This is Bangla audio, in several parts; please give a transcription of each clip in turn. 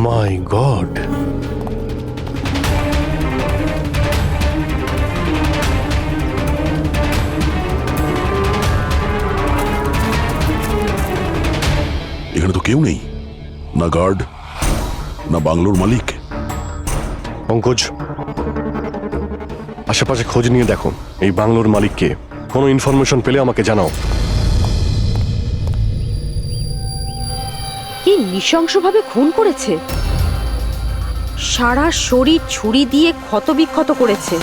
মাই গড, এখানে তো কেউ নেই, না গার্ড না বাংলোর মালিক। পঙ্কজ, আশেপাশে খোঁজ নিয়ে দেখো এই বাংলোর মালিককে। কোনো ইনফরমেশন পেলে আমাকে জানাও। কি নৃশংসভাবে খুন করেছে, সারা শরীর ছুরি দিয়ে ক্ষতবিক্ষত করেছে,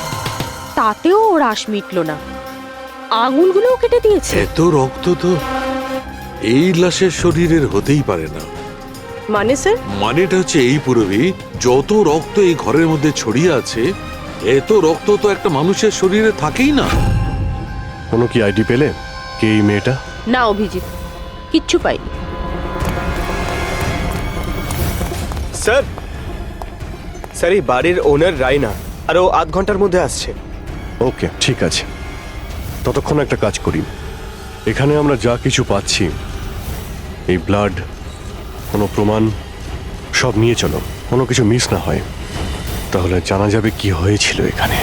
তাতেও ওর আশ মিটল না, আঙুলগুলোও কেটে দিয়েছে। এত রক্ত তো এই লাশের শরীরের হতেই পারে না। মানে স্যার? মানেটা হচ্ছে এই পুরবী, যত রক্ত এই ঘরের মধ্যে ছড়িয়ে আছে, এত রক্ত তো একটা মানুষের শরীরে থাকেই না। কোনো কি আইডি পেলে কে এই মেয়েটা? না অভিজিৎ, কিচ্ছু পাইনি। স্যার, স্যার এই বাড়ির ওনার রাইনা, আরো আধ ঘন্টার মধ্যে আসছে। ওকে, ঠিক আছে। ততক্ষণ একটা কাজ করি, এখানে আমরা যা কিছু পাচ্ছি, এই ব্লাড, কোনো প্রমাণ, সব নিয়ে চলো, কোনো কিছু মিস না হয়, তাহলে জানা যাবে কি হয়েছিল এখানে।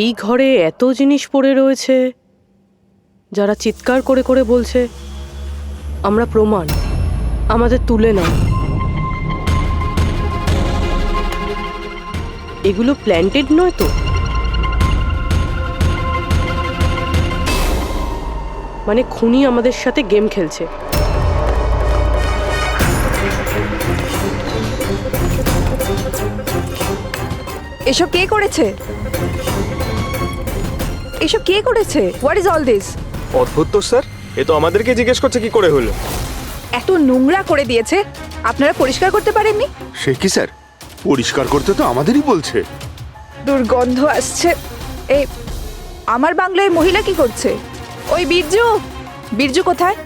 এই ঘরে এত জিনিস পড়ে রয়েছে, যারা চিৎকার করে করে বলছে আমরা প্রমাণ, আমাদের তুলে নাও। এগুলো প্ল্যান্টেড নয় তো? মানে খুনি আমাদের সাথে গেম খেলছে। এসব কে করেছে? এসব কে করেছে? What is all this? অদ্ভুত তো স্যার, এ তো আমাদেরকে জিজ্ঞেস করছে কি করে হলো। এত নোংরা করে দিয়েছে, আপনারা পরিষ্কার করতে পারেননি? সে কি স্যার, পরিষ্কার করতে তো আমাদেরই বলছে। দুর্গন্ধ আসছে। এই আমার বাংলায় মহিলা কি করছে? ওই বীরজু, বীরজু কোথায়?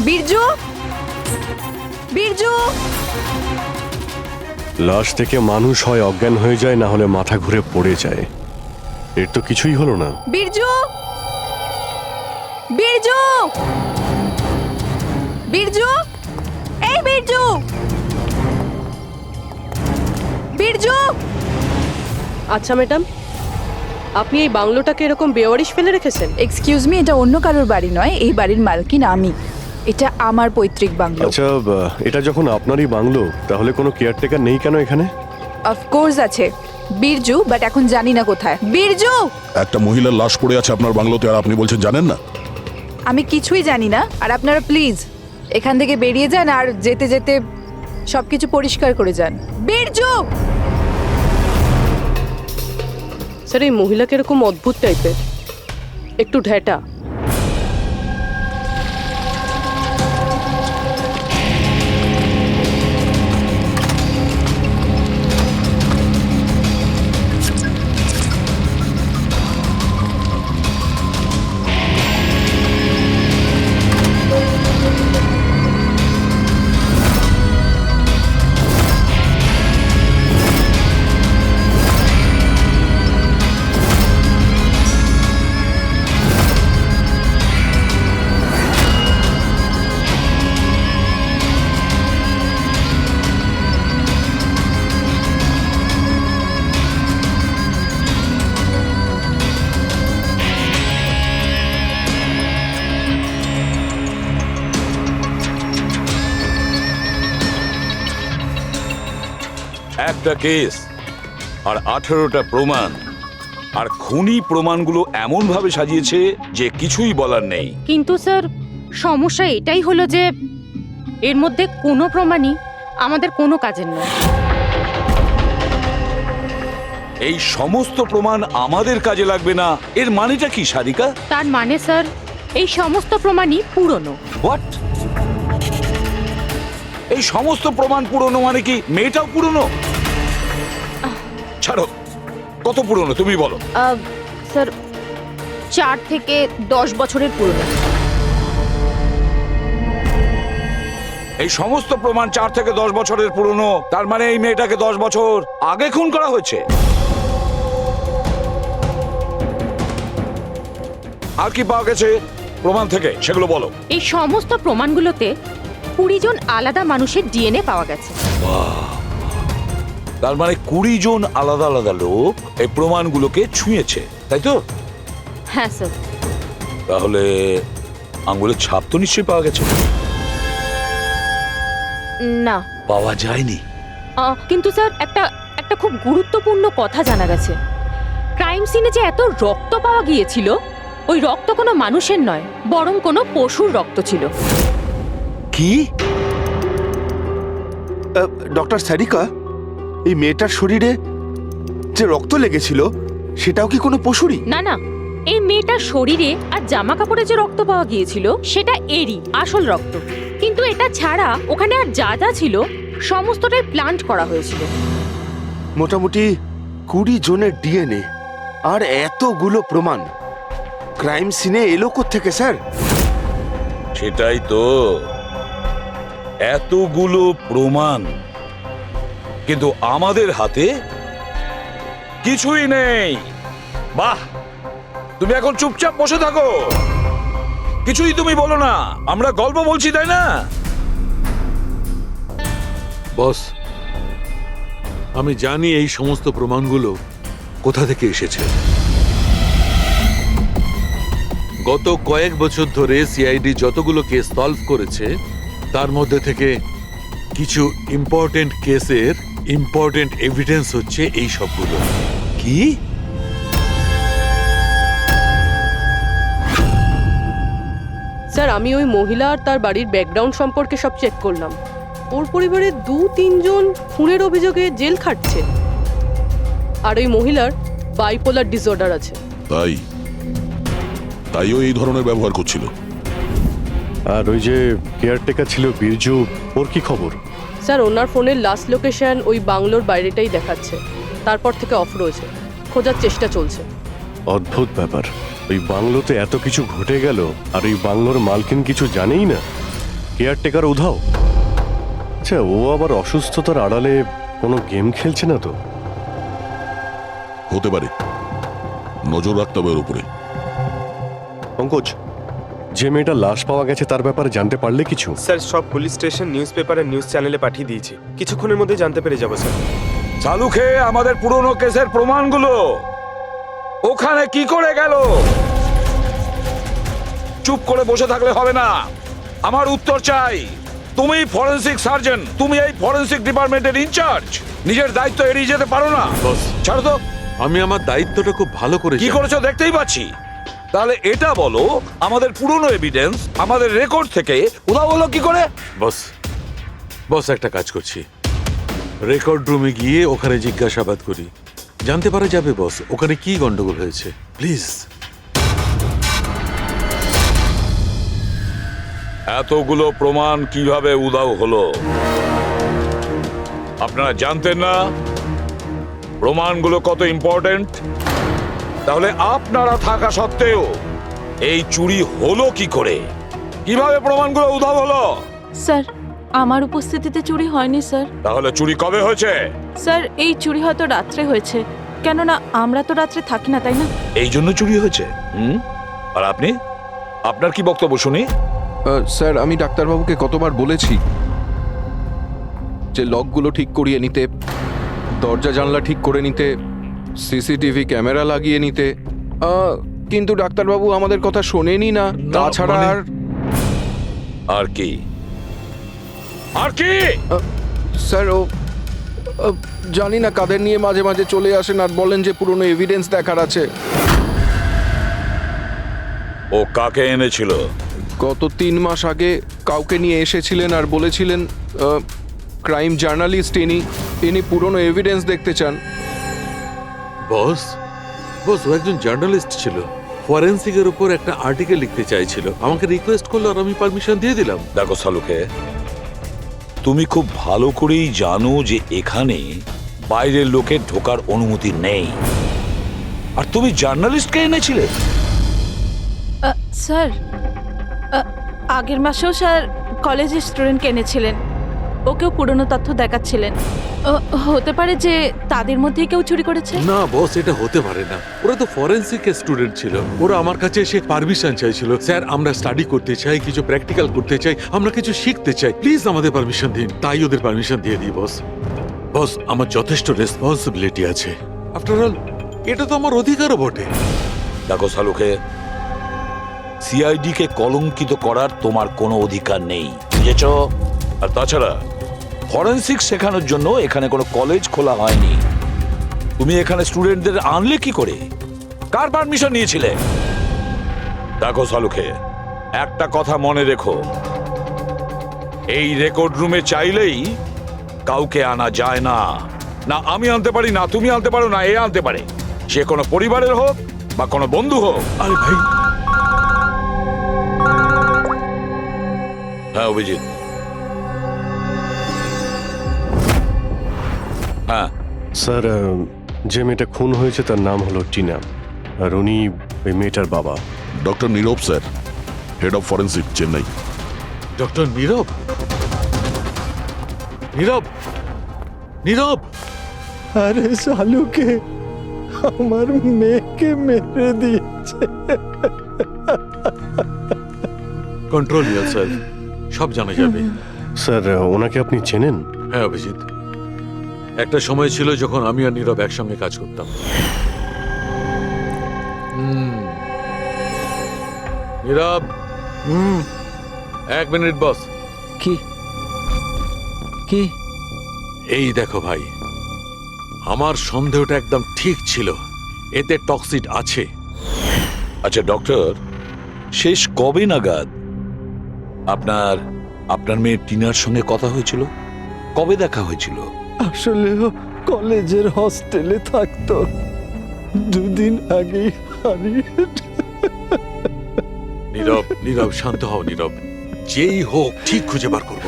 বীরজু, বীরজু! লাশ থেকে মানুষ হয় অজ্ঞান হয়ে যায়, না হলে মাথা ঘুরে পড়ে যায়। এর তো কিছুই হলো না। বীরজু, বীরজু, বীরজু, এই বীরজু, বীরজু! আচ্ছা ম্যাডাম, আপনি এই বাংলোটাকে এরকম বেওয়ারিশ ফেলে রেখেছেন? এক্সকিউজ মি, এটা অন্য কারোর বাড়ি নয়, এই বাড়ির মালকিন আমি। এটা আমার পৈতৃক বাংলো। আচ্ছা, এটা যখন আপনারই বাংলো, তাহলে কোনো কেয়ারটেকার নেই কেন এখানে? অফকোর্স আছে, বীরজু, বাট এখন জানি না কোথায়। বীরজু! একটা মহিলার লাশ পড়ে আছে আপনার বাংলোতে, আর আপনি বলছেন জানেন না? আমি কিছুই জানি না, আর আপনারা প্লিজ এখান থেকে বেরিয়ে যান, আর যেতে যেতে সবকিছু পরিষ্কার করে যান। বীরজু! স্যার, এই মহিলাকে এরকম অদ্ভুত টাইপের, একটু ঢ্যাটা। একটা কেস আর 18টা প্রমাণ, আর খুনি প্রমাণগুলো এমন ভাবে সাজিয়েছে যে কিছুই বলার নেই। কিন্তু স্যার, সমস্যা এটাই হলো যে এর মধ্যে কোনো প্রমাণই আমাদের কোনো কাজের নয়। এই সমস্ত প্রমাণ আমাদের কাজে লাগবে না, এর মানেটা কি সারিকা? তার মানে স্যার, এই সমস্ত প্রমাণই পুরনো। হোয়াট? এই সমস্ত প্রমাণ পুরনো মানে কি মেয়েটাও পুরনো? ছাড়ো, কত পুরনো তুমি বলো? স্যার 4 থেকে 10 বছরের পুরনো। এই সমস্ত প্রমাণ 4 থেকে 10 বছরের পুরনো, তার মানে এই মেয়েটাকে 10 বছর আগে খুন করা হয়েছে। আর কি পাওয়া গেছে প্রমাণ থেকে সেগুলো বলো। এই সমস্ত প্রমাণগুলোতে 20 জন আলাদা মানুষের ডিএনএ পাওয়া গেছে। তার মানে 20 জন আলাদা আলাদা লোক এই প্রমাণগুলোকে ছুঁয়েছে, তাই তো? হ্যাঁ স্যার। তাহলে আঙ্গুলের ছাপ তো নিশ্চয়ই পাওয়া গেছে। না, পাওয়া যায়নি। কিন্তু স্যার একটা খুব গুরুত্বপূর্ণ কথা জানা গেছে। ক্রাইম সিনে যে এত রক্ত পাওয়া গিয়েছিল, ওই রক্ত কোনো মানুষের নয়, বরং কোনো পশুর রক্ত ছিল। কি? ডক্টর সারিকা, এই মেয়েটার শরীরে যে রক্ত লেগেছিল সেটাও কি কোনো পশুরই? না না, এই মেয়েটার শরীরে আর জামা কাপড়ে যে রক্ত পাওয়া গিয়েছিল সেটা এরই আসল রক্ত। কিন্তু এটা ছাড়া ওখানে আর যা যা ছিল সমস্তটাই প্লান্ট করা হয়েছিল। মোটামুটি 20 জনের ডিএনএ আর এতগুলো প্রমাণ ক্রাইম সিনে এলো কোত্থেকে স্যার? সেটাই তো, এতগুলো প্রমাণ, কিন্তু আমাদের হাতে কিছুই নেই। বাহ, তুমি এখন চুপচাপ বসে থাকো, কিছুই তুমি বলো না, আমরা গল্প বলছি তাই না? বস, আমি জানি এই সমস্ত প্রমাণগুলো কোথা থেকে এসেছে। গত কয়েক বছর ধরে সিআইডি যতগুলো কেস সলভ করেছে তার মধ্যে থেকে কিছু ইম্পর্টেন্ট কেসের ইম্পর্টেন্ট এভিডেন্স হচ্ছে এই সবগুলো। কি? স্যার, আমি ওই মহিলা আর তার বাড়ির ব্যাকগ্রাউন্ড সম্পর্কে সব চেক করলাম। ওর পরিবারের 2-3 জন খুনের অভিযোগে জেল খাটছে, আর ওই মহিলার বাইপোলার ডিসঅর্ডার আছে। তাইও এই ধরনের ব্যবহার করছিল। আর ওই যে কেয়ারটেকার ছিল বীরজু, ওর কি খবর? স্যার, ওনার ফোনের লাস্ট লোকেশন ওই বাংলোর বাইরেটাই দেখাচ্ছে, তারপর থেকে অফ রয়েছে, খোঁজার চেষ্টা চলছে। অদ্ভুত ব্যাপার, ওই বাংলোতে এত কিছু ঘটে গেল আর ওই বাংলোর মালকিন কিছু জানেই না। কেয়ারটেকার উধাও। আচ্ছা, ও আবার অসুস্থতার আড়ালে কোনো গেম খেলছে না তো? হতে পারে, নজর রাখতে হবে ওর উপরে। পঙ্কজ, যে মেয়েটা লাশ পাওয়া গেছে তার ব্যাপারে জানতে পারলে কিছু? স্যার, সব পুলিশ স্টেশন, নিউজ পেপার আর নিউজ চ্যানেলে পাঠিয়ে দিয়েছি, কিছুক্ষণের মধ্যে জানতে পেরে যাবো স্যার। চালু খেয়ে আমাদের পুরনো কেসের প্রমাণগুলো ওখানে কি করে গেল? চুপ করে বসে থাকলে হবে না, আমার উত্তর চাই। তুমি ফরেনসিক সার্জন, তুমি এই ফরেনসিক ডিপার্টমেন্টের ইনচার্জ, নিজের দায়িত্ব এড়িয়ে যেতে পারো না। বস, ছাড়ো তো। আমি আমার দায়িত্বটা খুব ভালো করে কি জানি। করেছো দেখতেই পাচ্ছি। তাহলে এটা বলো, আমাদের পুরনো এভিডেন্স আমাদের রেকর্ড থেকে উধাও হলো কি করে? বস একটা কাজ করছি, রেকর্ড রুমে গিয়ে ওখানে জিজ্ঞাসাবাদ করি, জানতে পারা যাবে বস ওখানে কি গন্ডগোল হয়েছে। প্লিজ। এতগুলো প্রমাণ কিভাবে উধাও হলো আপনারা জানতেন না? প্রমাণগুলো কত ইম্পর্টেন্ট। তাহলে আপনারা থাকা সত্ত্বেও এই চুরি হলো কি করে? কিভাবে প্রমাণগুলো উধাও হলো? স্যার, আমার উপস্থিতিতে চুরি হয়নি স্যার। তাহলে চুরি কবে হয়েছে? স্যার, এই চুরি হয়তো রাত্রে হয়েছে, কেননা আমরা তো রাত্রে থাকি না, তাই না? এই জন্য চুরি হয়েছে। আর আপনি, আপনার কি বক্তব্য শুনি? স্যার, আমি ডাক্তারবাবুকে কতবার বলেছি যে লকগুলো ঠিক করিয়ে নিতে, দরজা জানলা ঠিক করে নিতে, সিসিটিভি ক্যামেরা লাগিয়ে নিতে, কিন্তু ডাক্তারবাবু আমাদের কথা শোনেনি না। তাছাড়া আর কি? আর কি? স্যার, ও জানি না কাদের নিয়ে মাঝে মাঝে চলে আসেন আর বলেন যে পুরনো এভিডেন্স দেখার আছে। ও কাকে এনেছিল? গত 3 মাস আগে কাউকে নিয়ে এসেছিলেন আর বলেছিলেন ক্রাইম জার্নালিস্ট ইনি পুরনো এভিডেন্স দেখতে চান। বস ও একজন জার্নালিস্ট ছিল, ফরেনসিকের উপর একটা আর্টিকেল লিখতে চাইছিল, আমাকে রিকোয়েস্ট করলো আর আমি পারমিশন দিয়ে দিলাম। দেখো সালুকে, তুমি খুব ভালো করেই জানো যে এখানে বাইরের লোকের ঢোকার অনুমতি নেই, আর তুমি জার্নালিস্টকে এনেছিলে। স্যার আগের মাসেও স্যার কলেজের স্টুডেন্টকে এনেছিলেন, ওকেও পুরনো তথ্য দেখাচ্ছিলেন। হতে পারে যে তাদের মধ্যেই কেউ চুরি করেছে। না বস, এটা হতে পারে না। ওরা তো ফরেন্সিক স্টুডেন্ট ছিল। ওরা আমার কাছে এসে পারমিশন চাইছিল, স্যার আমরা স্টাডি করতে চাই, কিছু প্র্যাকটিক্যাল করতে চাই, আমরা কিছু শিখতে চাই, প্লিজ আমাদের পারমিশন দিন। তাই ওদের পারমিশন দিয়ে দিই বস। বস, আমার যথেষ্ট রেসপন্সিবিলিটি আছে। আফটার অল এটা তো আমার অধিকারও বটে। দেখো সালুকে, সিআইডি কে কলঙ্কিত করার তোমার কোনো অধিকার নেই, বুঝেছ? আর তাছাড়া ফরেনসিক শেখানোর জন্য এখানে কোনো কলেজ খোলা হয়নি। তুমি এখানে স্টুডেন্টদের আনলে কি করে? কার পারমিশন নিয়েছিলে? দেখো সালুকে, একটা কথা মনে রেখো, এই রেকর্ড রুমে চাইলেই কাউকে আনা যায় না। না আমি আনতে পারি, না তুমি আনতে পারো, না এ আনতে পারে, সে কোনো পরিবারের হোক বা কোনো বন্ধু হোক। আরে ভাই, হ্যাঁ অভিজিৎ, হ্যাঁ স্যার, যে মেয়েটা খুন হয়েছে তার নাম হলো টিনা, আর উনি ওই মেয়েটার বাবা। Doctor Nirav sir, head of forensic, Chennai. Doctor Nirav? Nirav, Nirav! আরে শালুকে আমার মেয়েকে মেরে দিয়েছে। কন্ট্রোল ইয়ারসেলফ, সব জানা যাবে। স্যার, ওনাকে আপনি চেনেন? হ্যাঁ অভিজিৎ, একটা সময় ছিল যখন আমি আর নীরব একসঙ্গে কাজ করতাম। নীরব, এক মিনিট বস। কি কি? এই দেখো ভাই, আমার সন্দেহটা একদম ঠিক ছিল, এতে টক্সিড আছে। আচ্ছা ডক্টর, শেষ কবে নাগাদ আপনার আপনার মেয়ে টিনার সঙ্গে কথা হয়েছিল? কবে দেখা হয়েছিল? আসলে ও কলেজের হস্টেলে থাকতো, দুদিন আগে হারিয়ে। নীরব, নীরব শান্ত হও নীরব। যেই হোক ঠিক খুঁজে বার করব।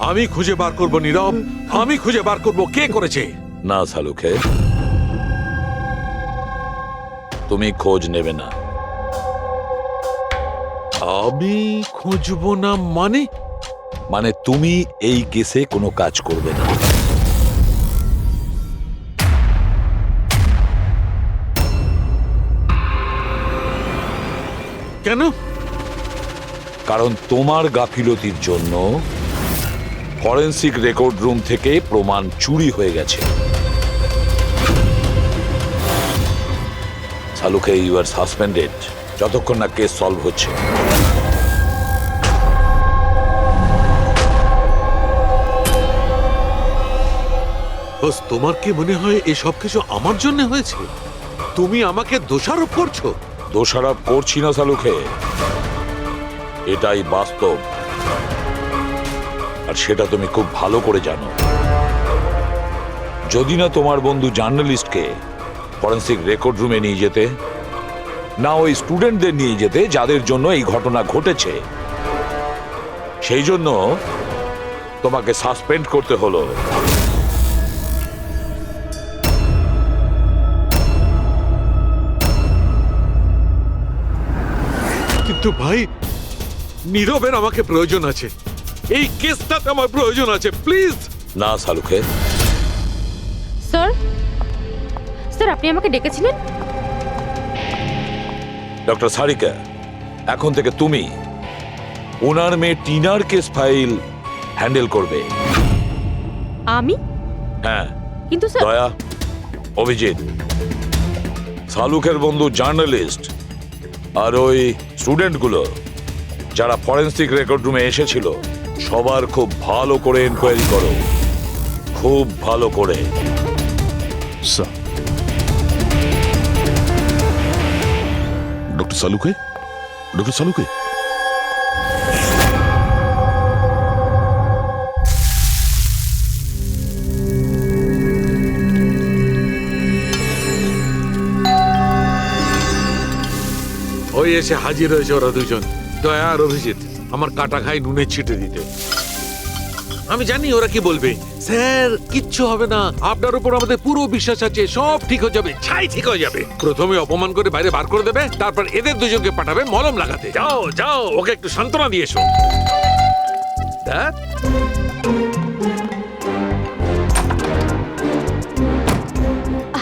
আমি খুঁজে বার করব নীরব, আমি খুঁজে বার করব কে করেছে। না সালুকে, তুমি খোঁজ নেবে না। আমি খুঁজবো না মানে? মানে তুমি এই কেসে কোনো কাজ করবে না। কেন? কারণ তোমার গাফিলতির জন্য ফরেনসিক রেকর্ড রুম থেকে প্রমাণ চুরি হয়ে গেছে। সালুকে, ইউ আর সাসপেন্ডেড যতক্ষণ না কেস সলভ হচ্ছে। বস, তোমার কি মনে হয় এই সব কিছু আমার জন্য হয়েছে? তুমি আমাকে দোষারোপ করছো। দোষারোপ করছি না সালুকে, এটাই বাস্তব, আর সেটা তুমি খুব ভালো করে জানো। যদি না তোমার বন্ধু জার্নালিস্টকে ফরেনসিক রেকর্ড রুমে নিয়ে যেতে, না ওই স্টুডেন্টদের নিয়ে যেতে যাদের জন্য এই ঘটনা ঘটেছে, সেই জন্য তোমাকে সাসপেন্ড করতে হলো। কিন্তু ভাই, নীরবের আমাকে প্রয়োজন আছে, এই কেসটাতে আমার প্রয়োজন আছে, প্লিজ। না সালুকে। স্যার, স্যার আপনি আমাকে ডেকেছিলেন? ডক্টর সারিকা, এখন থেকে তুমি ওনার মেয়ে টিনার কেস ফাইল হ্যান্ডেল করবে। আমি? হ্যাঁ। কিন্তু স্যার, দয়া, অভিজিৎ, সালুকের বন্ধু জার্নালিস্ট আর ওই স্টুডেন্টগুলো যারা ফরেনসিক রেকর্ড রুমে এসেছিল, সবার খুব ভালো করে এনকোয়ারি করো, খুব ভালো করে। স্যার। ডক্টর সালুকে, ডক্টর সালুকে, ওই এসে হাজির হয়েছে ওরা দুজন, দয়া আর অভিজিৎ, আমার কাটা খাই নুনের ছিটে দিতে। আমি জানি ওরা কি বলবে। স্যার কিচ্ছু হবে না, আপনার উপর আমাদের পুরো বিশ্বাস আছে, সব ঠিক হয়ে যাবে, ছাই ঠিক হয়ে যাবে। প্রথমে অপমান করে বাইরে বার করে দেবে, তারপর এদের দুজনকে পাঠাবে মলম লাগাতে। যাও যাও, ওকে একটু সান্ত্বনা দিয়ে এসো। দেখ,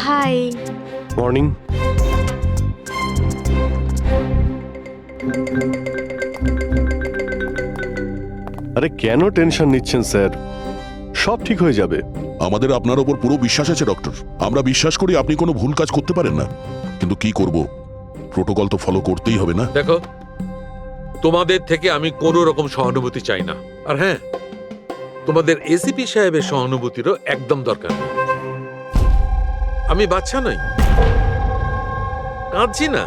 হাই। মর্নিং। আরে কেন টেনশন নিচ্ছেন স্যার, সব ঠিক হয়ে যাবে। আমাদের আপনার ওপর পুরো বিশ্বাস আছে ডক্টর। আমরা বিশ্বাস করি আপনি কোনো ভুল কাজ করতে পারেন না, কিন্তু কি করব, প্রোটোকল তো ফলো করতেই হবে না। দেখো, তোমাদের থেকে আমি কোনো রকম সহানুভূতি চাই না। আর হ্যাঁ, তোমাদের এসিপি সাহেবের সহানুভূতিরও একদম দরকার নেই। আমি বাচ্চা নই, কাঁদছি না।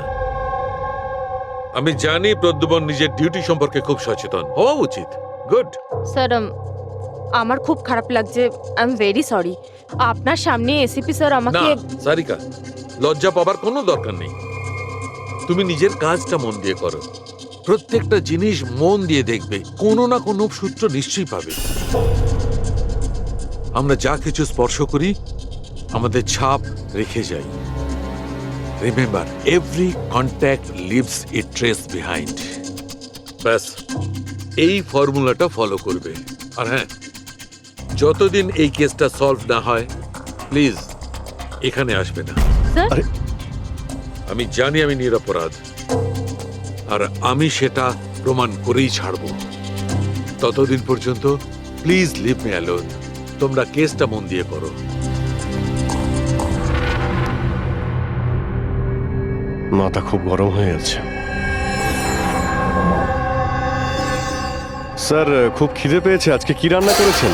আমি জানি প্রদ্যুমন নিজের ডিউটি সম্পর্কে খুব সচেতন হওয়া উচিত। গুড। স্যার আমার খুব খারাপ লাগছে, আই এম ভেরি সরি। আপনার সামনে এসিপি স্যার না আমাকে সারিকা, লজ্জা পাবার কোনো দরকার নেই। তুমি নিজের কাজটা মন দিয়ে করো, প্রত্যেকটা জিনিস মন দিয়ে দেখবে, কোনো না কোনো সূত্র নিশ্চয়ই পাবে। আমরা যা কিছু স্পর্শ করি আমাদের ছাপ রেখে যাই। রিমেম্বার, এভরি কন্ট্যাক্ট লিভস এ ট্রেস বিহাইন্ড। ব্যাস, এই ফর্মুলাটা ফলো করবে। আর হ্যাঁ, যতদিন এই কেসটা সলভ না হয়, প্লিজ এখানে আসবে না। স্যার আরে আমি জানি আমি নিরপরাধ, আর আমি সেটা প্রমাণ করেই ছাড়ব। ততদিন পর্যন্ত প্লিজ লিভ মি অ্যালোন। তোমরা কেসটা মন দিয়ে করো। মাথা খুব গরম হয়ে আছে স্যার। খুব খিদে পেয়েছে। আজকে কি রান্না করেছেন?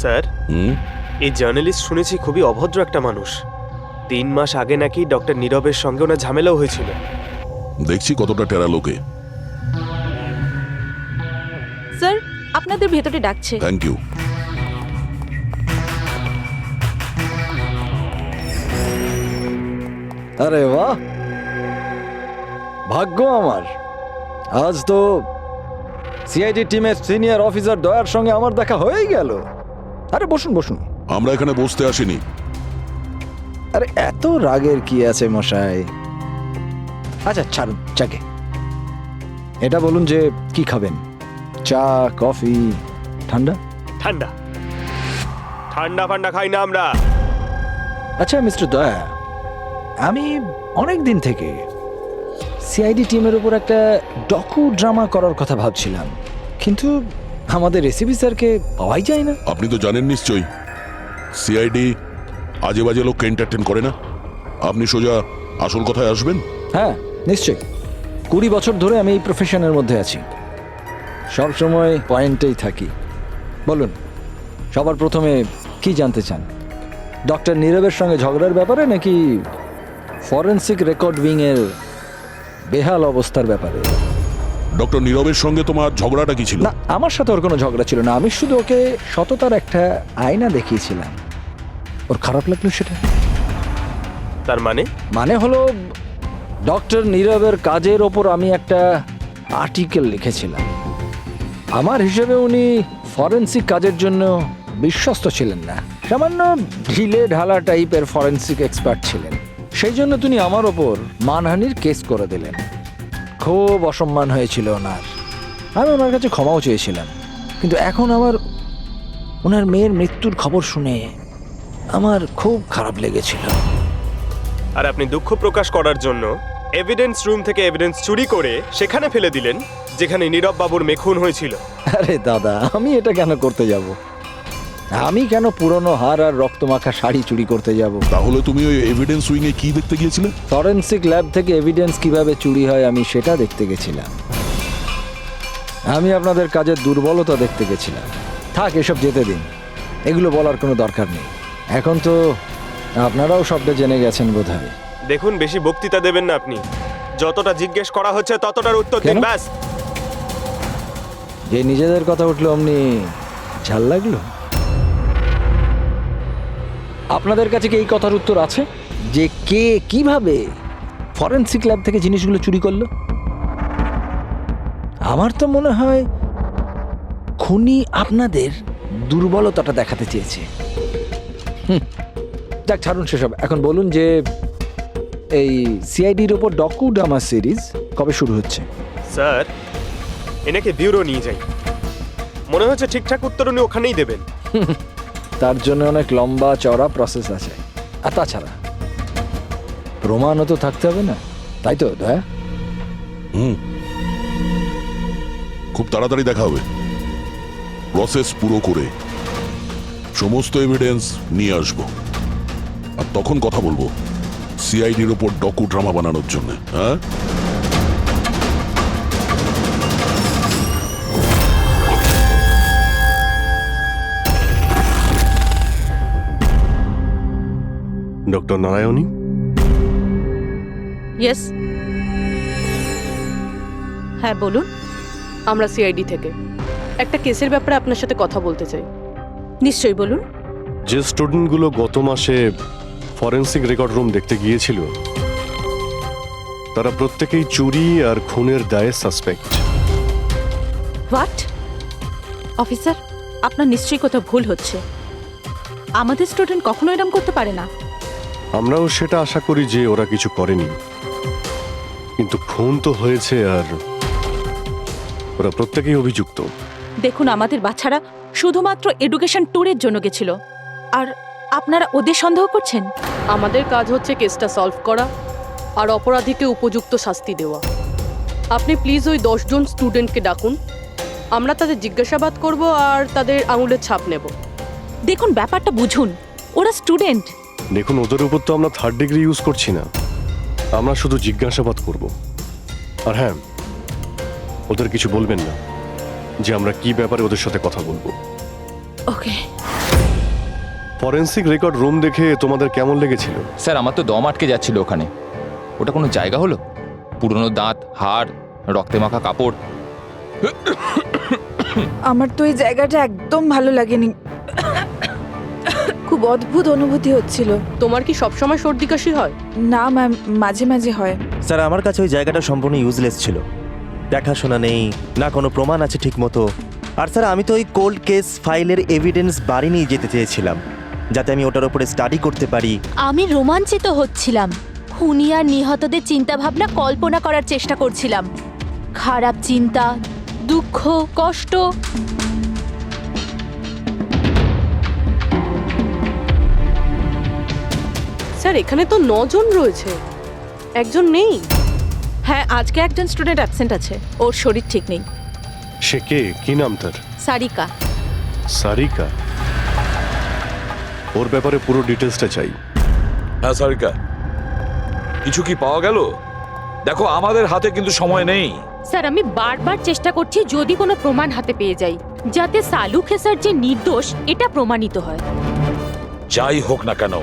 স্যার, হুম, এই জার্নালিস্ট শুনেছি খুবই অভদ্র একটা মানুষ। 3 মাস আগে নাকি ডক্টর নীরবের সঙ্গে ওনার ঝামেলাও হয়েছিল। দেখছি কতটা টেরা লোকে। স্যার, আপনাদের ভেতরে ডাকছে। Thank you. আরে বাহ, ভাগ্য আমার, আজ তো সিআইডি টিমের সিনিয়র অফিসার দয়ার সঙ্গে আমার দেখা হয়েই গেল। আরে বসুন বসুন। আমরা এখানে বসতে আসিনি। আরে এত রাগের কি আছে মশাই? আচ্ছা ছাড়ুন চাকে। এটা বলুন যে কি খাবেন, চা, কফি, ঠান্ডা? ঠান্ডা ঠান্ডা ফান্ডা খাই না আমরা। আচ্ছা মিস্টার দয়া, আমি অনেক দিন থেকে সিআইডি টিমের উপর একটা ডকু ড্রামা করার কথা ভাবছিলাম, কিন্তু আমাদের এসিপি স্যারকে পাওয়াই যায় না। আপনি তো জানেন নিশ্চয়ই, সিআইডি আজে বাজে লোককে এন্টারটেন করে না। আপনি সোজা আসল কথায় আসবেন। হ্যাঁ নিশ্চয়ই, 20 বছর ধরে আমি এই প্রফেশনের মধ্যে আছি, সব সময় পয়েন্টেই থাকি। বলুন, সবার প্রথমে কি জানতে চান? ডক্টর নীরবের সঙ্গে ঝগড়ার ব্যাপারে, নাকি ফরেন্সিক রেকর্ড উইং এর বেহাল অবস্থার ব্যাপারে? ডক্টর নীরবের সঙ্গে তোমার ঝগড়াটা কি ছিল? না, আমার সাথে ওর কোনো ঝগড়া ছিল না। আমি শুধু ওকে সততার একটা আয়না দেখিয়েছিলাম। ওর খারাপ লাগলো সেটা। তার মানে হলো, ডক্টর নীরবের কাজের ওপর আমি একটা আর্টিকেল লিখেছিলাম। আমার হিসেবে উনি ফরেন্সিক কাজের জন্য বিশ্বস্ত ছিলেন না, সামান্য ঢিলে ঢালা টাইপের ফরেন্সিক এক্সপার্ট ছিলেন। সেই জন্য তিনি আমার ওপর মানহানির কেস করে দিলেন। খুব অসম্মান হয়েছিল ওনার। আমি ওনার কাছে ক্ষমাও চেয়েছিলাম, কিন্তু এখন ওনার মেয়ের মৃত্যুর খবর শুনে আমার খুব খারাপ লেগেছিল। আর আপনি দুঃখ প্রকাশ করার জন্য এভিডেন্স রুম থেকে এভিডেন্স চুরি করে সেখানে ফেলে দিলেন যেখানে নীরব বাবুর মেয়ে খুন হয়েছিল। আরে দাদা, আমি এটা কেন করতে যাব? আমি কেন পুরনো হার আর রক্তমাখা শাড়ি চুরি করতে যাব? তাহলে তুমি ওই এভিডেন্স উইং এ কি দেখতে গিয়েছিলে? ফরেন্সিক ল্যাব থেকে এভিডেন্স কিভাবে চুরি হয় আমি সেটা দেখতে গেছিলাম। আমি আপনাদের কাজের দুর্বলতা দেখতে গেছিলাম। থাক, এসব যেতে দিন, এগুলো বলার কোনো দরকার নেই। এখন তো আপনারাও সবটা জেনে গেছেন বোধহয়। দেখুন, বেশি বক্তৃতা দেবেন না আপনি। যতটা জিজ্ঞেস করা হচ্ছে ততটার উত্তর দিন, কেন? ব্যাস। যে নিজেদের কথা উঠলো অমনি ঝাল লাগলো? আপনাদের কাছে কি এই কথার উত্তর আছে যে কে কিভাবে ফরেনসিক ল্যাব থেকে জিনিসগুলো চুরি করলো? আমার তো মনে হয় খুনি আপনাদের দুর্বলতাটা দেখাতে চেয়েছে। যাক, ছাড়ুন সেসব। এখন বলুন যে এই সিআইডির ওপর ডকুড্রামা সিরিজ কবে শুরু হচ্ছে? স্যার, এনাকে ব্যুরো নিয়ে যাই। মনে হচ্ছে ঠিকঠাক উত্তর উনি ওখানেই দেবেন। তার জন্য অনেক লম্বা চওড়া প্রসেস আছে। আর তাছাড়া প্রমাণও তো থাকতে হবে না, তাই তো দয়া? খুব তাড়াতাড়ি দেখা হবে, প্রসেস পুরো করে সমস্ত এভিডেন্স নিয়ে আসবো, আর তখন কথা বলবো সিআইডির ওপর ডকু ড্রামা বানানোর জন্য। হ্যাঁ, ডক্টর নারায়ণী, ইয়েস, হ্যাঁ বলুন। আমরা সিআইডি থেকে একটা কেসের ব্যাপারে আপনার সাথে কথা বলতে চাই। নিশ্চয়ই বলুন। যে স্টুডেন্টগুলো গত মাসে ফরেনসিক রেকর্ড রুম দেখতে গিয়েছিল, তারা প্রত্যেকেই চুরি আর খুনের দায়ে সাসপেক্ট। হোয়াট? অফিসার, আপনার নিশ্চয়ই কোথাও ভুল হচ্ছে। আমাদের স্টুডেন্ট কখনো এরম করতে পারে না। আমরাও সেটা আশা করি যে ওরা কিছু করেনি, কিন্তু খুন তো হয়েছে আর ওরা প্রত্যেকেই অভিযুক্ত। দেখুন, আমাদের বাচ্চারা শুধুমাত্র এডুকেশন ট্যুরের জন্য গেছিল, আর আপনারা ওদের সন্দেহ করছেন। আমাদের কাজ হচ্ছে কেসটা সলভ করা আর অপরাধীকে উপযুক্ত শাস্তি দেওয়া। আপনি প্লিজ ওই 10 জন স্টুডেন্টকে ডাকুন, আমরা তাদের জিজ্ঞাসাবাদ করব আর তাদের আঙুলের ছাপ নেব। দেখুন, ব্যাপারটা বুঝুন, ওরা স্টুডেন্ট। দেখুন, ওদের উপর তো আমরা 3rd ডিগ্রি ইউজ করছি না, আমরা শুধু জিজ্ঞাসাবাদ করব। আর হ্যাঁ, ওদের কিছু বলবেন না যে আমরা কি ব্যাপারে ওদের সাথে কথা বলবো। ওকে। ফরেনসিক রেকর্ড রুম দেখে তোমাদের কেমন লেগেছিল? স্যার, আমার তো দম আটকে যাচ্ছিল ওখানে। ওটা কোনো জায়গা হলো? পুরনো দাঁত, হাড়, রক্তে মাখা কাপড়। আমার তো এই জায়গাটা একদম ভালো লাগেনি, খুব অদ্ভুত অনুভূতি হচ্ছিল। তোমার কি সবসময় সর্দি কাশি হয়? না ম্যাম, মাঝে মাঝে হয়। স্যার, আমার কাছে ওই জায়গাটা সম্পূর্ণ ইউজলেস ছিল। দেখাশোনা নেই, না কোনো প্রমাণ আছে ঠিক মতো। আর স্যার, আমি তো ওই কোল্ড কেস ফাইলের এভিডেন্স বাড়ি নিয়ে যেতে চেয়েছিলাম, যাতে আমি ওটার উপরে স্টাডি করতে পারি। আমি রোমাঞ্চিত হচ্ছিলাম। খুনি আর নিহতদের চিন্তাভাবনা কল্পনা করার চেষ্টা করছিলাম। খারাপ চিন্তা, দুঃখ, কষ্ট। স্যার, এখানে তো 9 জন রয়েছে, একজন নেই। হ্যাঁ, আজকে একজন স্টুডেন্ট অ্যাবসেন্ট আছে, ওর শরীর ঠিক নেই। সে কে? কি নাম তার? সারিকা। সারিকা? ওর ব্যাপারে পুরো ডিটেলসটা চাই। হ্যাঁ সারিকা, কিছু কি পাওয়া গেল? দেখো, আমাদের হাতে কিন্তু সময় নেই। স্যার, আমি বারবার চেষ্টা করছি যদি কোনো প্রমাণ হাতে পেয়ে যাই, যাতে সালু খেসার যে নির্দোষ এটা প্রমাণিত হয়। যাই হোক না কেন,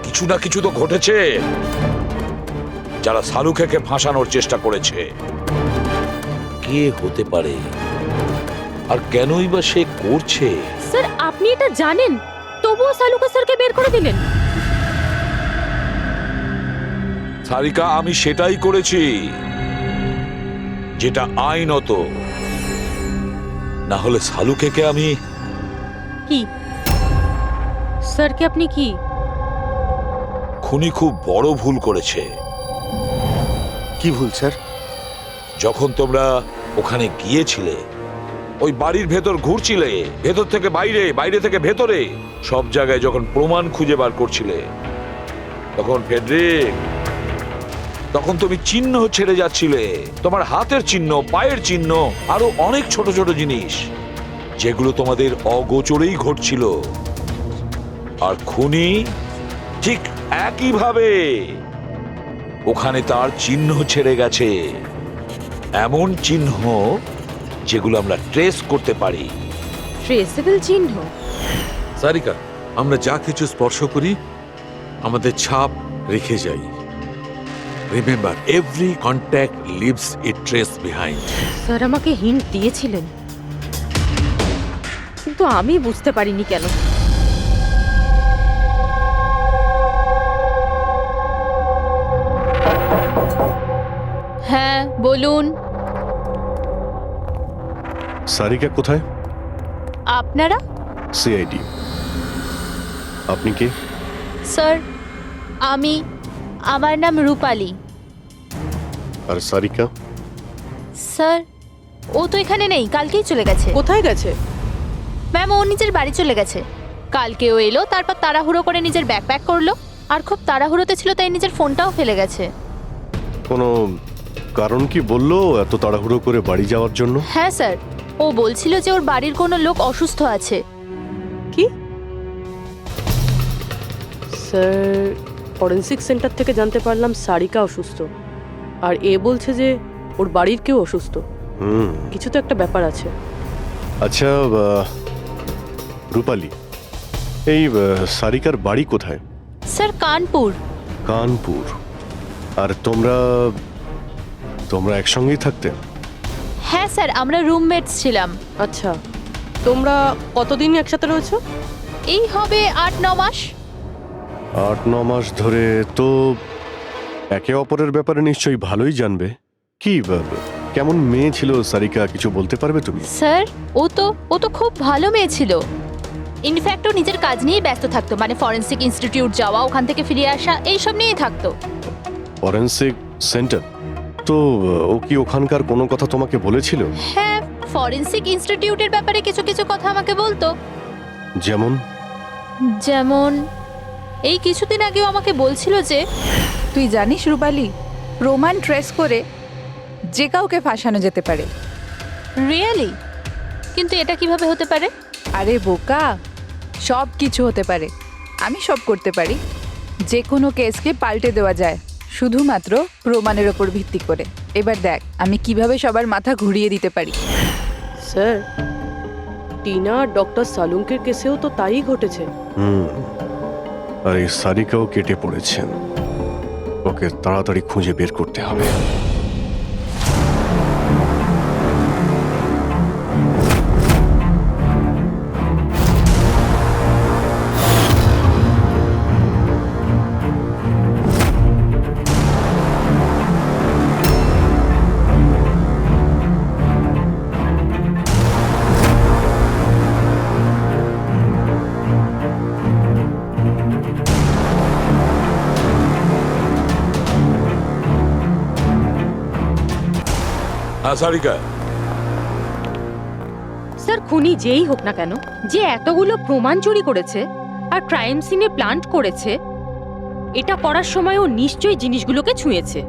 কিছু না কিছু তো ঘটেছে। যারা সালুখেকে ফাঁসানোর চেষ্টা করেছে, কে হতে পারে আর কেনই বা সে করছে? স্যার, আপনি এটা জানেন, তবুও সালু খেসারকে বের করে দিলেন। সারিকা, আমি সেটাই করেছি যেটা আইনত। না হলে সালুখেকে আমি... কি স্যারকে আপনি কি? খুনি খুব বড় ভুল করেছে। কি ভুল স্যার? যখন তোমরা ওখানে গিয়েছিলে, ওই বাড়ির ভেতর ঘুরছিলে, ভেতর থেকে বাইরে, বাইরে থেকে ভেতরে, সব জায়গায় যখন প্রমাণ খুঁজে বার করছিলে, তখন ফেডরিক, তখন তুমি চিহ্ন ছেড়ে যাচ্ছিলে, তোমার হাতের চিহ্ন, পায়ের চিহ্ন, আরো অনেক ছোট ছোট জিনিস, যেগুলো তোমাদের অগোচরেই ঘটছিল। আর খুনি ঠিক একইভাবে ওখানে তার চিহ্ন ছেড়ে গেছে, এমন চিহ্ন যেগুলো আমরা ট্রেস করতে পারি। ট্রেসেবল চিহ্ন? সারিকা, আমরা যা কিছু স্পর্শ করি আমাদের ছাপ রেখে যাই। রিমেম্বার, এভরি কন্ট্যাক্ট লিভস এ ট্রেস বিহাইন্ড। স্যার আমাকে হিন্ট দিয়েছিলেন, কিন্তু আমি বুঝতে পারিনি কেন। বলুন। সারিকা কোথায়? আপনারা? সিআইডি। আপনি কে? স্যার আমার নাম রূপালী। আর সারিকা? স্যার ও তো এখানে নেই, কালকেই চলে গেছে। কোথায় গেছে? ম্যাম ও নিজের বাড়ি চলে গেছে। কালকে ও এলো, তারপর তাড়াহুড়ো করে নিজের ব্যাগ প্যাক করলো, আর খুব তাড়াহুড়োতে ছিল তাই নিজের ফোনটাও ফেলে গেছে। কোনো কারণ কি বললো এত তাড়াহুড়ো করে বাড়ি যাওয়ার জন্য? হ্যাঁ স্যার, ও বলছিল যে ওর বাড়ির কোনো লোক অসুস্থ আছে। কি? স্যার, ফরেন্সিক সেন্টার থেকে জানতে পারলাম সারিকা অসুস্থ, আর এ বলছে যে ওর বাড়ির কেউ অসুস্থ। কিছু তো একটা ব্যাপার আছে। আচ্ছা রূপালী, এই সারিকার বাড়ি কোথায়? স্যার কানপুর। কানপুর। আর তোমরা একসঙ্গেই থাকতে? হ্যাঁ স্যার, আমরা রুমমেটস ছিলাম। আচ্ছা, তোমরা কতদিন একসাথে রয়েছো? এই হবে 8-9 মাস। 8-9 মাস ধরে তো একে অপরের ব্যাপারে নিশ্চয়ই ভালোই জানবে। কি কেমন মেয়ে ছিল সারিকা, কিছু বলতে পারবে তুমি? স্যার ও তো খুব ভালো মেয়ে ছিল। ইনফ্যাক্ট ও নিজের কাজ নিয়েই ব্যস্ত থাকতো, মানে ফরেন্সিক ইনস্টিটিউট যাওয়া, ওখান থেকে ফিরে আসা, এইসব নিয়েই থাকতো। Forensic centre? তো ও কি ওখানকার কোনো কথা তোমাকে বলেছিল? হ্যাঁ, ফরেন্সিক ইনস্টিটিউটের ব্যাপারে কিছু কিছু কথা আমাকে বলতো। যেমন এই কিছুদিন আগেও আমাকে বলছিল যে, তুই জানিস রূপালী, প্রমাণ ট্রেস করে যে কাউকে ফাঁসানো যেতে পারে। রিয়েলি? কিন্তু এটা কিভাবে হতে পারে? আরে বোকা, সব কিছু হতে পারে। আমি সব করতে পারি। যে কোনো কেসকে পাল্টে দেওয়া যায় শুধুমাত্র প্রমাণের ওপর ভিত্তি করে। এবার দেখ আমি কিভাবে সবার মাথা ঘুরিয়ে দিতে পারি। স্যার, টিনা আর ডক্টর সালুঙ্কের কেসেও তো তাই ঘটেছে। আর এই সারিকাও কেটে পড়েছেন। ওকে তাড়াতাড়ি খুঁজে বের করতে হবে। হ্যাঁ সারিকা। স্যার খুনি যেই হোক না কেন, যে এতগুলো প্রমাণ চুরি করেছে আর ক্রাইম সিনে প্ল্যান্ট করেছে, এটা করার সময় ও নিশ্চয়ই জিনিসগুলোকে ছুঁয়েছে।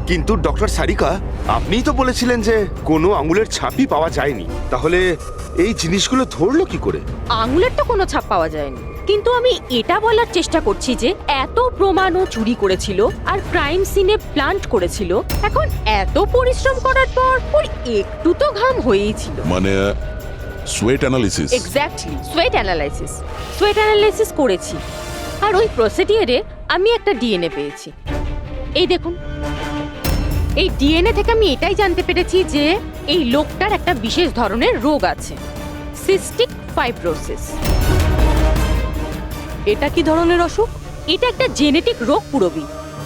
কিন্তু ডক্টর সারিকা, আপনিই তো বলেছিলেন যে কোনো আঙুলের ছাপই পাওয়া যায়নি, তাহলে এই জিনিসগুলো ধরলো কি করে? আঙুলের তো কোনো ছাপ পাওয়া যায়নি, কিন্তু আমি এটা বলার চেষ্টা করছি যে এত প্রমাণ ও চুরি করেছিল আর ক্রাইম সিনে প্ল্যান্ট করেছিল, এখন এত পরিশ্রম করার পর ওর একটু তো ঘাম হয়েই ছিল। মানে sweat analysis? Exactly, sweat analysis করেছি। আর ওই প্রসিডিওরে আমি একটা ডিএনএ পেয়েছি। এই দেখুন, এই ডিএনএ থেকে আমি এটাই জানতে পেরেছি যে এই লোকটার একটা বিশেষ ধরনের রোগ আছে, সিস্টিক ফাইব্রোসিস। এটা কি ধরনের অসুখ? এটা একটা জেনেটিক রোগ পুরবি।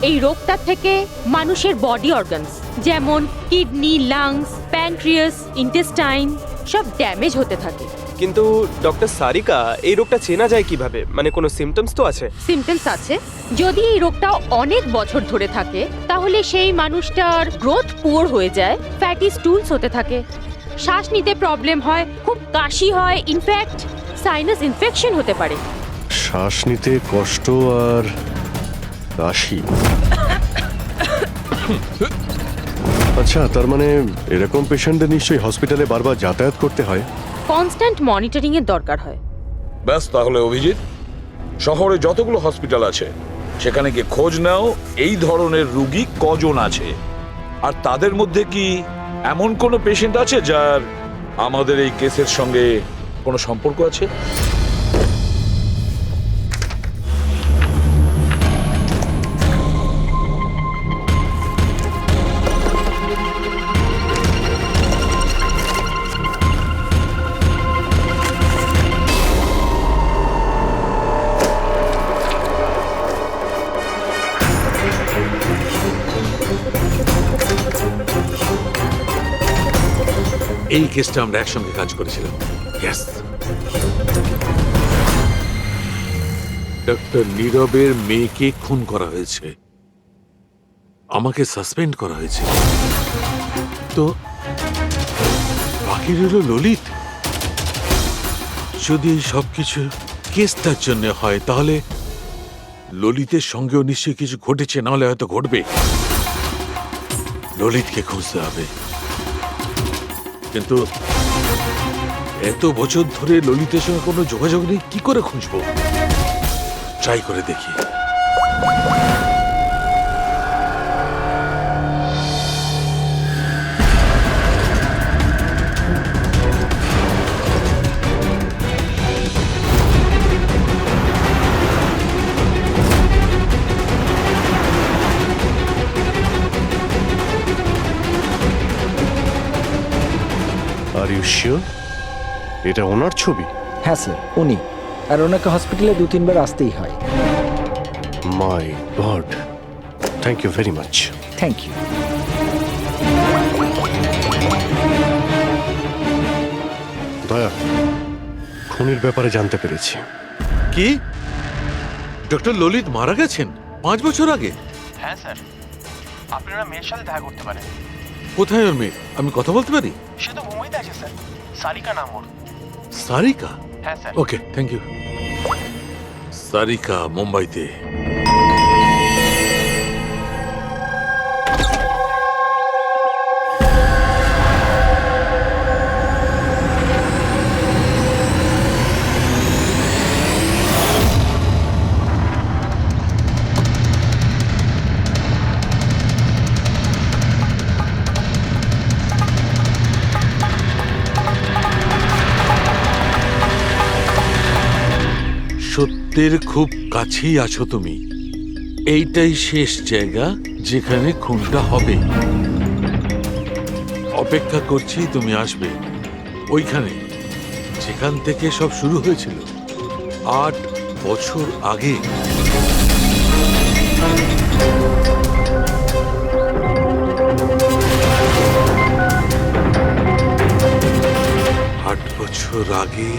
এই রোগটার থেকে মানুষের বডি অর্গানস যেমন কিডনি, লাংস, প্যানক্রিয়াস, ইন্টেস্টাইন সব ড্যামেজ হতে থাকে। কিন্তু ডক্টর সারিকা, এই রোগটা চেনা যায় কিভাবে? মানে কোনো সিমটমস তো আছে? সিমটমস আছে। যদি এই রোগটা অনেক বছর ধরে থাকে তাহলে সেই মানুষটার গ্রোথ পুয়ার হয়ে যায়, ফ্যাটি স্টুলস হতে থাকে, শ্বাস নিতে প্রবলেম হয়, খুব কাশি হয়, ইনফ্যাক্ট সাইনাস ইনফেকশন হতে পারে। শ্বাস নিতে কষ্ট আর কাশি। আচ্ছা, তার মানে এরকম পেশেন্টদের নিশ্চয়ই হসপিটালে বারবার যাতায়াত করতে হয়। কনস্ট্যান্ট মনিটরিং এর দরকার হয়। ব্যাস, তাহলে অভিজিৎ, শহরে যতগুলো হসপিটাল আছে সেখানে গিয়ে খোঁজ নাও এই ধরনের রুগী কজন আছে, আর তাদের মধ্যে কি এমন কোনো পেশেন্ট আছে যার আমাদের এই কেসের সঙ্গে কোনো সম্পর্ক আছে। এই কেসটা আমরা একসঙ্গে কাজ করেছিলাম। ইয়েস, ডক্টর নীরবের মেয়েকে খুন করা হয়েছে, আমাকে সাসপেন্ড করা হয়েছে, তো বাকি রইল ললিত। যদি এই সবকিছু কেসটার জন্য হয় তাহলে ললিতের সঙ্গেও নিশ্চয়ই কিছু ঘটেছে, নাহলে হয়তো ঘটবে। ললিতকে খুঁজতে হবে, কিন্তু এত বছর ধরে ললিতের সঙ্গে কোনো যোগাযোগ নেই, কি করে খুঁজবো? ট্রাই করে দেখি। আর ইউ শিওর এটা ওনার ছবি? হ্যাঁ স্যার, উনি। আর ওনাকে হসপিটালে 2-3 বার আসতেই হয়। My god, thank you very much. Thank you. Daya, খুনির ব্যাপারে জানতে পেরেছি। কি ডক্টর ললিত মারা গেছেন 5 বছর আগে? হ্যাঁ স্যার, আপনারা মেয়ের সাথে দেখা করতে পারেন। কোথায় ওর মেয়ে? আমি কথা বলতে পারি? সে তো মুম্বাইতে আছে স্যার, সারিকা নাম ওর। সারিকা? হ্যাঁ sir. Okay, thank you. Sarika মুম্বাইতে। সত্যের খুব কাছেই আছো তুমি। এইটাই শেষ জায়গা যেখানে খুনটা হবে। অপেক্ষা করছি তুমি আসবে ওইখানে যেখান থেকে সব শুরু হয়েছিল 8 বছর আগে। বছর আগে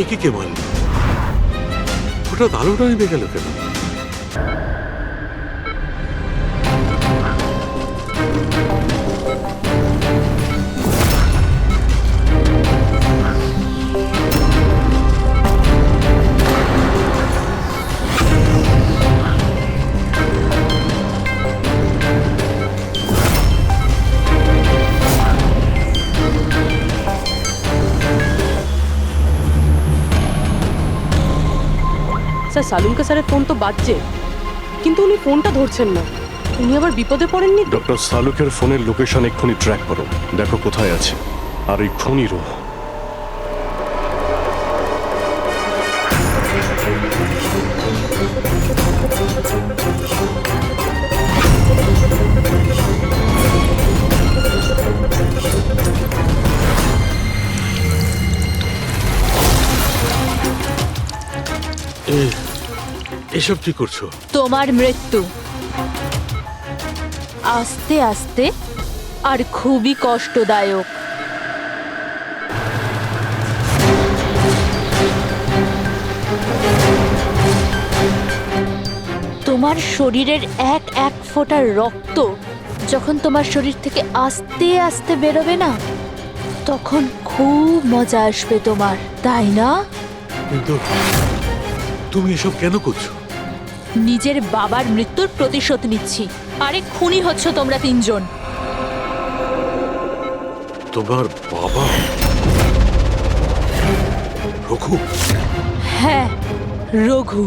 একে কে মারল? হঠাৎ আলোটা নেমে গেল কেন? স্যার, সালুনকা স্যারের ফোন তো বাজছে, কিন্তু উনি ফোনটা ধরছেন না। উনি আবার বিপদে পড়েননি? ডক্টর সালুকের ফোনের লোকেশন এক্ষুনি ট্র্যাক করো, দেখো কোথায় আছে। আর এই খুনিরও। এসব কি করছো? তোমার মৃত্যু আস্তে আস্তে আর খুবই কষ্টদায়ক। তোমার শরীরের এক এক ফোঁটা রক্ত যখন তোমার শরীর থেকে আস্তে আস্তে বেরোবে না, তখন খুব মজা আসবে তোমার, তাই না? কিন্তু তুমি এসব কেন করছো? নিজের বাবার মৃত্যুর প্রতিশোধ নিচ্ছি। আরে খুনি হচ্ছ তোমরা তিনজন। তোমার বাবা রঘু? হ্যাঁ, রঘু,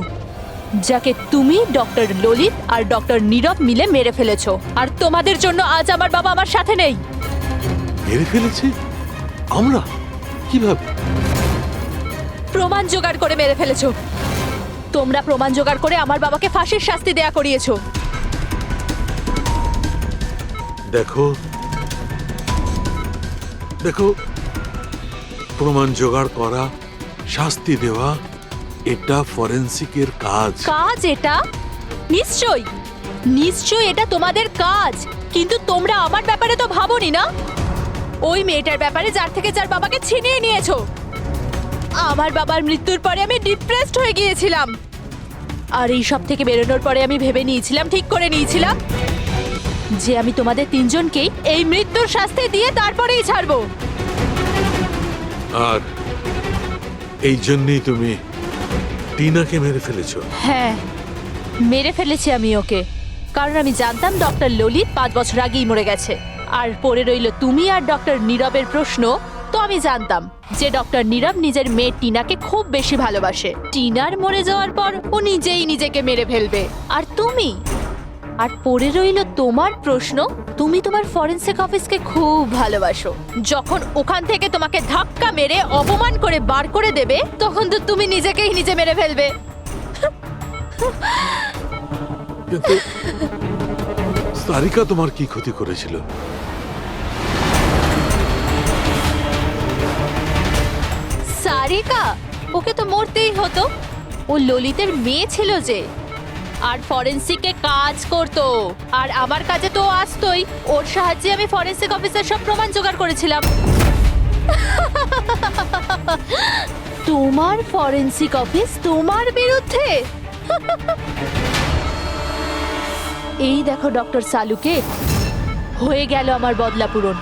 যাকে তুমি, ডক্টর ললিত আর ডক্টর নীরব মিলে মেরে ফেলেছো। আর তোমাদের জন্য আজ আমার বাবা আমার সাথে নেই। মেরে ফেলেছি? আমরা? কিভাবে? প্রমাণ জোগাড় করে মেরে ফেলেছো। তোমরা প্রমাণ জোগাড় করে আমার বাবাকে ফাঁসির শাস্তি দেয়া করিয়েছো। দেখো দেখো, প্রমাণ জোগাড় করা, শাস্তি দেওয়া, এটা ফরেন্সিকের কাজ। কাজ এটা? নিশ্চয়ই নিশ্চয়ই এটা তোমাদের কাজ, কিন্তু তোমরা আমার ব্যাপারে তো ভাবোনি না। ওই মেয়েটার ব্যাপারে যার বাবাকে ছিনিয়ে নিয়েছো। আমার বাবার মৃত্যুর পরে আমি ডিপ্রেসড হয়ে গিয়েছিলাম। আর এই সব থেকে বেরোনোর পরে আমি ভেবে নিয়েছিলাম, ঠিক করে নিয়েছিলাম যে আমি তোমাদের তিনজনকেই এই মৃত্যুর শাস্তি দিয়ে তারপরেই ছাড়বো। আর এই জন্যই তুমি টিনাকে মেরে ফেলেছো? হ্যাঁ, মেরে ফেলেছি আমি ওকে, কারণ আমি জানতাম ডক্টর ললিত 5 বছর আগেই মরে গেছে। আর পড়ে রইল তুমি আর ডক্টর নীরবের প্রশ্ন। তো আমি জানতাম যে ডক্টর নীরব নিজের মেয়ে টিনাকে খুব বেশি ভালোবাসে। টিনার মরে যাওয়ার পর ও নিজেই নিজেকে মেরে ফেলবে। আর তুমি, আর পড়ে রইল তোমার প্রশ্ন, তুমি তোমার ফরেনসিক অফিসকে খুব ভালোবাসো। যখন ওখান থেকে তোমাকে ধাক্কা মেরে অপমান করে বার করে দেবে, তখন তো তুমি নিজেকেই নিজে মেরে ফেলবে। কিন্তু সারিকা তোমার কি ক্ষতি করেছিল? সারিকা? ওকে তো মরতেই হতো। ও ললিতের মেয়ে ছিল যে, আর ফরেনসিকে কাজ করতো। আর আমার কাজে তো ও আসতোই। ওর সাহায্যে আমি ফরেনসিক অফিসের সব প্রমাণ জোগাড় করেছিলাম। তোমার ফরেনসিক অফিস তোমার বিরুদ্ধে? এই দেখো ডক্টর সালুকে, হয়ে গেল আমার বদলা পূরণ।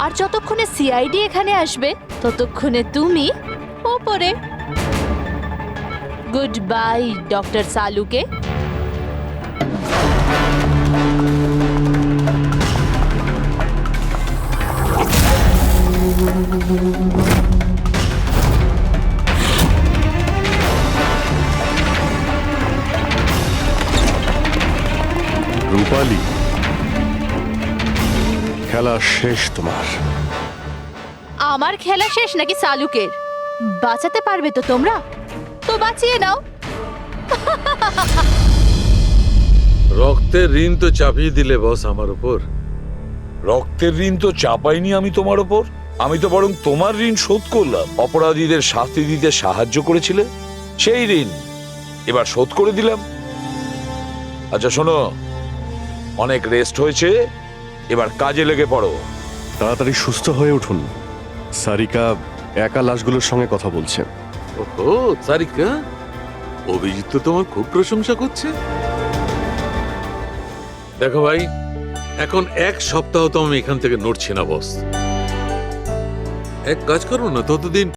আর যতক্ষণে সিআইডি এখানে আসবে, ততক্ষণে তুমি ওপরে। গুড বাই ডক্টর সালুকে। রূপালী, খেলা শেষ তোমার। আমার খেলা শেষ নাকি সালুকের? বাঁচাতে পারবে তো তোমরা? তো বাঁচিয়ে নাও। রক্তের ঋণ তো চাপিয়ে দিলে বস আমার উপর। রক্তের ঋণ তো চাপাইনি আমি তোমার ওপর, আমি তো বরং তোমার ঋণ শোধ করলাম। অপরাধীদের শাস্তি দিতে সাহায্য করেছিলে, সেই ঋণ এবার শোধ করে দিলাম। আচ্ছা শোনো, অনেক রেস্ট হয়েছে, এবার কাজে লেগে পড়ো। তাড়াতাড়ি সুস্থ হয়ে উঠুন। সারিকা একা লাশগুলোর সঙ্গে কথা বলছে। ওহো, সারিকা, অভিজিৎ তো তোমার খুব প্রশংসা করছে। দেখো ভাই, এখন 1 সপ্তাহ তো আমি এখান থেকে নড়ছি না বস। এক কাজ করো না, ততদিন